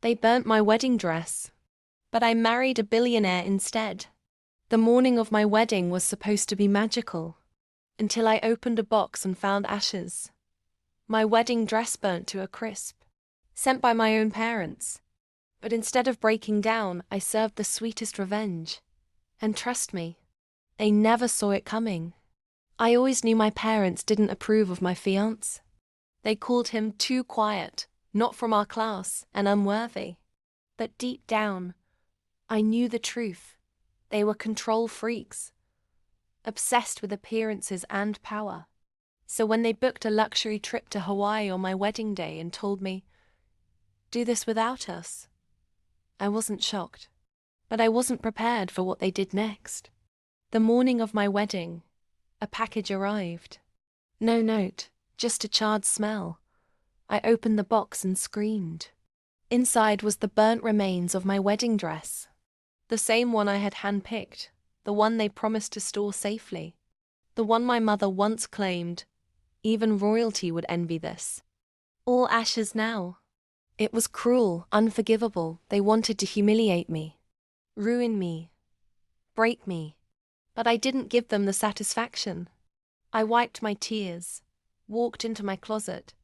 They burnt my wedding dress. But I married a billionaire instead. The morning of my wedding was supposed to be magical, until I opened a box and found ashes. My wedding dress burnt to a crisp, sent by my own parents. But instead of breaking down, I served the sweetest revenge. And trust me, they never saw it coming. I always knew my parents didn't approve of my fiancé. They called him too quiet, not from our class, and unworthy. But deep down, I knew the truth. They were control freaks, obsessed with appearances and power. So when they booked a luxury trip to Hawaii on my wedding day and told me, "Do this without us," I wasn't shocked. But I wasn't prepared for what they did next. The morning of my wedding, a package arrived. No note, just a charred smell. I opened the box and screamed. Inside was the burnt remains of my wedding dress. The same one I had handpicked, the one they promised to store safely. The one my mother once claimed, even royalty would envy this. All ashes now. It was cruel, unforgivable. They wanted to humiliate me, ruin me, break me. But I didn't give them the satisfaction. I wiped my tears, walked into my closet,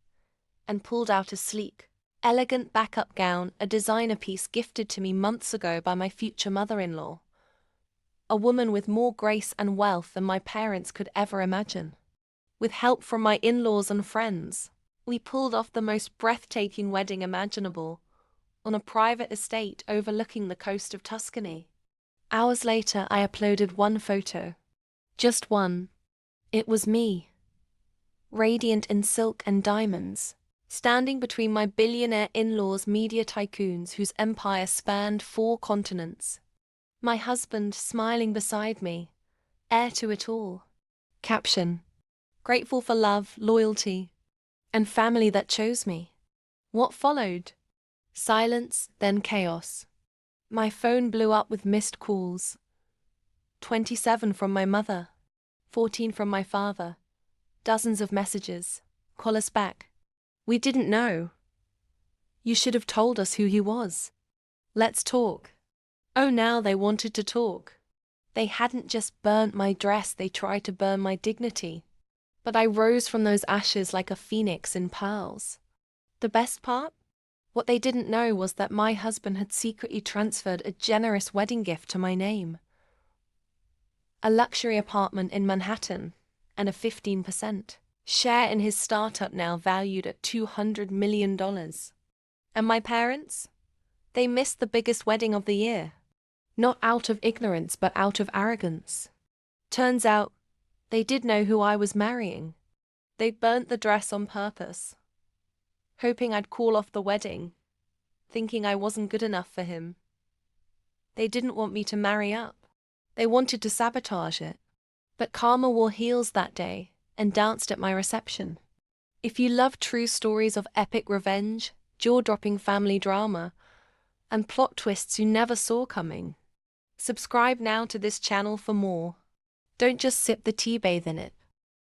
and pulled out a sleek, elegant backup gown, a designer piece gifted to me months ago by my future mother-in-law. A woman with more grace and wealth than my parents could ever imagine. With help from my in-laws and friends, we pulled off the most breathtaking wedding imaginable, on a private estate overlooking the coast of Tuscany. Hours later, I uploaded one photo. Just one. It was me, radiant in silk and diamonds, standing between my billionaire in-laws, media tycoons whose empire spanned 4 continents. My husband smiling beside me, heir to it all. Caption: grateful for love, loyalty, and family that chose me. What followed? Silence, then chaos. My phone blew up with missed calls. 27 from my mother, 14 from my father. Dozens of messages. Call us back. We didn't know. You should have told us who he was. Let's talk. Oh, now they wanted to talk. They hadn't just burnt my dress, they tried to burn my dignity. But I rose from those ashes like a phoenix in pearls. The best part? What they didn't know was that my husband had secretly transferred a generous wedding gift to my name. A luxury apartment in Manhattan, and a 15% share in his startup now valued at $200 million. And my parents? They missed the biggest wedding of the year. Not out of ignorance, but out of arrogance. Turns out, they did know who I was marrying. They burnt the dress on purpose, hoping I'd call off the wedding, thinking I wasn't good enough for him. They didn't want me to marry up. They wanted to sabotage it. But karma wore heels that day and danced at my reception. If you love true stories of epic revenge, jaw-dropping family drama, and plot twists you never saw coming, subscribe now to this channel for more. Don't just sip the tea, bathe in it.